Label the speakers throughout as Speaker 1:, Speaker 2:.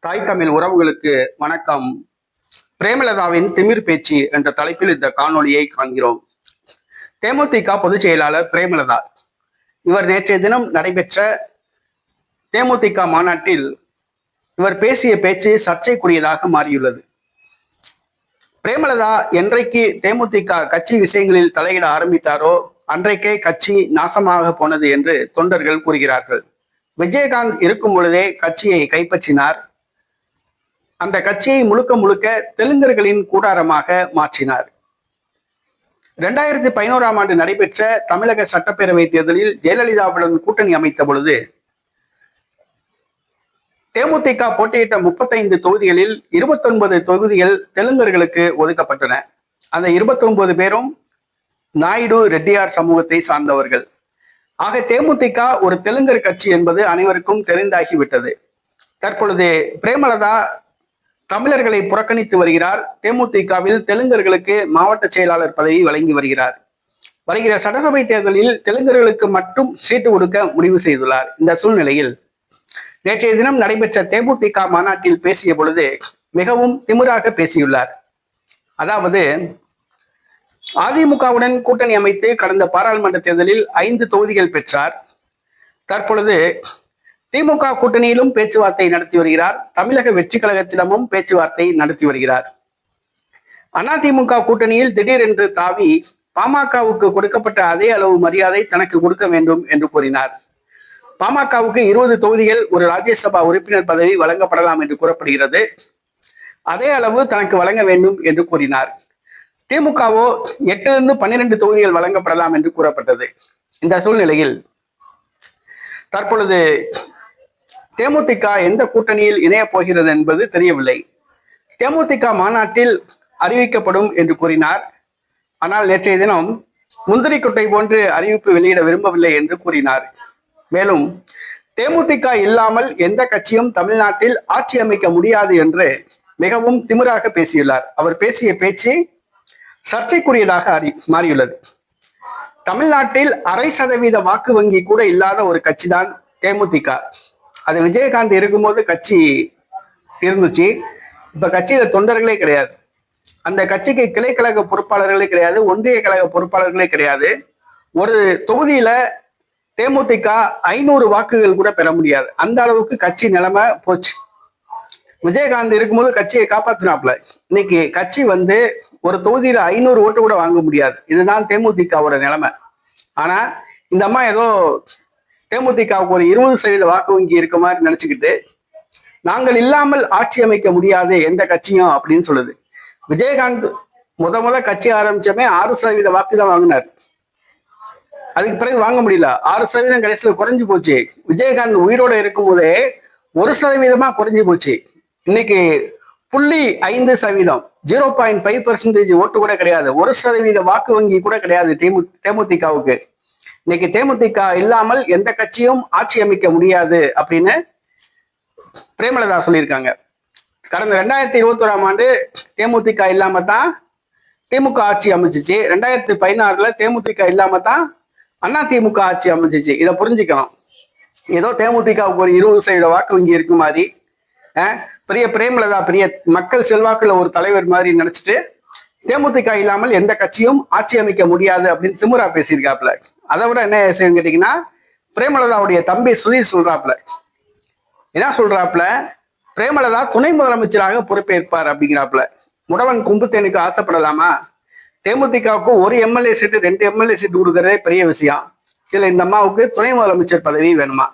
Speaker 1: தாய் தமிழ் உறவுகளுக்கு வணக்கம். பிரேமலதாவின் திமிர் பேச்சு என்ற தலைப்பில் இந்த காணொளியை காண்கிறோம். தேமுதிக பொதுச் செயலாளர் பிரேமலதா இவர் நேற்றைய தினம் நடைபெற்ற தேமுதிக மாநாட்டில் இவர் பேசிய பேச்சு சர்ச்சைக்குரியதாக மாறியுள்ளது. பிரேமலதா என்றைக்கு தேமுதிக கட்சி விஷயங்களில் தலையிட ஆரம்பித்தாரோ அன்றைக்கே கட்சி நாசமாக போனது என்று தொண்டர்கள் கூறுகிறார்கள். விஜயகாந்த் இருக்கும் பொழுதே கட்சியை கைப்பற்றினார். அந்த கட்சியை முழுக்க முழுக்க தெலுங்கர்களின் கூடாரமாக மாற்றினார். 2011ஆம் ஆண்டு நடைபெற்ற தமிழக சட்டப்பேரவை தேர்தலில் ஜெயலலிதாவுடன் கூட்டணி அமைத்த பொழுது தேமுதிக போட்டியிட்ட 35 தொகுதிகளில் 29 தொகுதிகள் தெலுங்கர்களுக்கு ஒதுக்கப்பட்டன. அந்த 29 பேரும் நாயுடு ரெட்டியார் சமூகத்தை சார்ந்தவர்கள். ஆக தேமுதிக ஒரு தெலுங்கர் கட்சி என்பது அனைவருக்கும் தெரிந்தாகிவிட்டது. தற்பொழுது பிரேமலதா தமிழர்களை புறக்கணித்து வருகிறார். தேமுதிகவில் தெலுங்கர்களுக்கு மாவட்ட செயலாளர் பதவி வழங்கி வருகிறார். வருகிற சட்டசபை தேர்தலில் தெலுங்கர்களுக்கு மட்டும் சீட்டு கொடுக்க முடிவு செய்துள்ளார். இந்த சூழ்நிலையில் நேற்றைய தினம் நடைபெற்ற தேமுதிக மாநாட்டில் பேசிய பொழுது மிகவும் திமிராக பேசியுள்ளார். அதாவது, அதிமுகவுடன் கூட்டணி அமைத்து கடந்த பாராளுமன்ற தேர்தலில் 5 தொகுதிகள் பெற்றார். தற்பொழுது திமுக கூட்டணியிலும் பேச்சுவார்த்தை நடத்தி வருகிறார். தமிழக வெற்றி கழகத்திடமும் பேச்சுவார்த்தை நடத்தி வருகிறார். அதிமுக கூட்டணியில் திடீரென்று தாவி பாமகவுக்கு கொடுக்கப்பட்ட அதே அளவு மரியாதை தனக்கு கொடுக்க வேண்டும் என்று கூறினார். பாமகவுக்கு 20 தொகுதிகள், ஒரு ராஜ்யசபா உறுப்பினர் பதவி வழங்கப்படலாம் என்று கூறப்படுகிறது. அதே அளவு தனக்கு வழங்க வேண்டும் என்று கூறினார். திமுகவோ 8 - 12 தொகுதிகள் வழங்கப்படலாம் என்று கூறப்பட்டது. இந்த சூழ்நிலையில் தற்பொழுது தேமுதிக எந்த கூட்டணியில் இணைய போகிறது என்பது தெரியவில்லை. தேமுதிக மாநாட்டில் அறிவிக்கப்படும் என்று கூறினார். ஆனால் நேற்றைய தினம் முந்திரி கொட்டை போன்று அறிவிப்பு வெளியிட விரும்பவில்லை என்று கூறினார். மேலும் தேமுதிக இல்லாமல் எந்த கட்சியும் தமிழ்நாட்டில் ஆட்சி அமைக்க முடியாது என்று மிகவும் திமிராக பேசியுள்ளார். அவர் பேசிய பேச்சு சர்ச்சைக்குரியதாக மாறியுள்ளது. தமிழ்நாட்டில் 1/2% வாக்கு வங்கி கூட இல்லாத ஒரு கட்சி தான் தேமுதிக. அது விஜயகாந்த் இருக்கும்போது கட்சி இருந்துச்சு. இப்ப கட்சியில தொண்டர்களே கிடையாது. அந்த கட்சிக்கு கிளைக்கழக பொறுப்பாளர்களே கிடையாது, ஒன்றிய கழக பொறுப்பாளர்களே கிடையாது. ஒரு தொகுதியில தேமுதிக 500 வாக்குகள் கூட பெற முடியாது. அந்த அளவுக்கு கட்சி நிலைமை போச்சு. விஜயகாந்த் இருக்கும்போது கட்சியை காப்பாத்தினாப்ல. இன்னைக்கு கட்சி ஒரு தொகுதியில 500 ஓட்டு கூட வாங்க முடியாது. இதுதான் தேமுதிகவோட நிலைமை. ஆனா இந்த அம்மா ஏதோ தேமுதிகவுக்கு ஒரு 20% வாக்கு வங்கி இருக்க மாதிரி நினைச்சுக்கிட்டு நாங்கள் இல்லாமல் ஆட்சி அமைக்க முடியாது எந்த கட்சியும் அப்படின்னு சொல்லுது. விஜயகாந்த் முத கட்சி ஆரம்பிச்சமே 6% வாக்கு தான் வாங்கினார். அதுக்கு பிறகு வாங்க முடியல. 6% கடைசியில் குறைஞ்சு போச்சு. விஜயகாந்த் உயிரோட இருக்கும் போதே 1% குறைஞ்சு போச்சு. இன்னைக்கு 0.5%, 0.5% ஓட்டு கூட கிடையாது. 1% வாக்கு வங்கி கூட கிடையாது தேமுதிகவுக்கு. இன்னைக்கு தேமுதிக இல்லாமல் எந்த கட்சியும் ஆட்சி அமைக்க முடியாது அப்படின்னு பிரேமலதா சொல்லியிருக்காங்க. கடந்த 2021ஆம் ஆண்டு தேமுதிக இல்லாம தான் திமுக ஆட்சி அமைச்சிச்சு. 2016ல தேமுதிக இல்லாம தான் அதிமுக ஆட்சி அமைச்சிச்சு. இதை புரிஞ்சுக்கணும். ஏதோ தேமுதிகவுக்கு ஒரு 20% வாக்கு வங்கி இருக்கு மாதிரி, பெரிய பிரேமலதா பெரிய மக்கள் செல்வாக்குல ஒரு தலைவர் மாதிரி நினைச்சிட்டு தேமுதிக இல்லாமல் எந்த கட்சியும் ஆட்சி அமைக்க முடியாது அப்படின்னு திமுறா பேசியிருக்காப்ல. அதை விட என்ன விஷயம் கேட்டீங்கன்னா, பிரேமலதாவுடைய தம்பி சுதீர் சொல்றாப்ல. என்ன சொல்றாப்ல? பிரேமலதா துணை முதலமைச்சராக பொறுப்பேற்பார் அப்படிங்கிறாப்ல. முடவன் கும்புத்தேனுக்கு ஆசைப்படலாமா? தேமுதிகவுக்கு ஒரு எம்எல்ஏ சீட்டு, 2 எம்எல்ஏ சீட்டு கொடுக்கறதே பெரிய விஷயம். இதுல இந்த அம்மாவுக்கு துணை முதலமைச்சர் பதவி வேணுமா?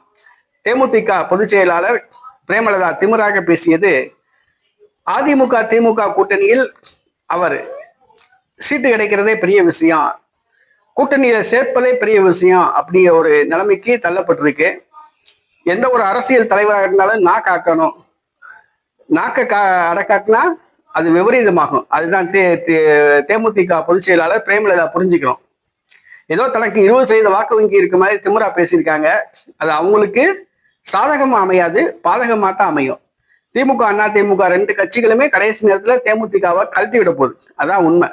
Speaker 1: தேமுதிக பொதுச் செயலாளர் பிரேமலதா திமுறாக பேசியது அதிமுக திமுக கூட்டணியில் அவர் சீட்டு கிடைக்கிறதே பெரிய விஷயம், கூட்டணியில சேர்ப்பதே பெரிய விஷயம் அப்படிங்கிற ஒரு நிலைமைக்கு தள்ளப்பட்டிருக்கு. எந்த ஒரு அரசியல் தலைவராக இருந்தாலும் காக்கணும். அடக்காட்டினா அது விபரீதமாகும். அதுதான் தேமுதிக பொதுச் செயலாளர் பிரேமலதா புரிஞ்சுக்கணும். ஏதோ தனக்கு 20% வாக்கு வங்கி இருக்க மாதிரி திமுறா பேசியிருக்காங்க. அது அவங்களுக்கு சாதகமா அமையாது, பாதகமாட்டம் அமையும். திமுக அதிமுக 2 கட்சிகளுமே கடைசி நேரத்துல தேமுதிகவை கழட்டி விட போகுது. அதான் உண்மை.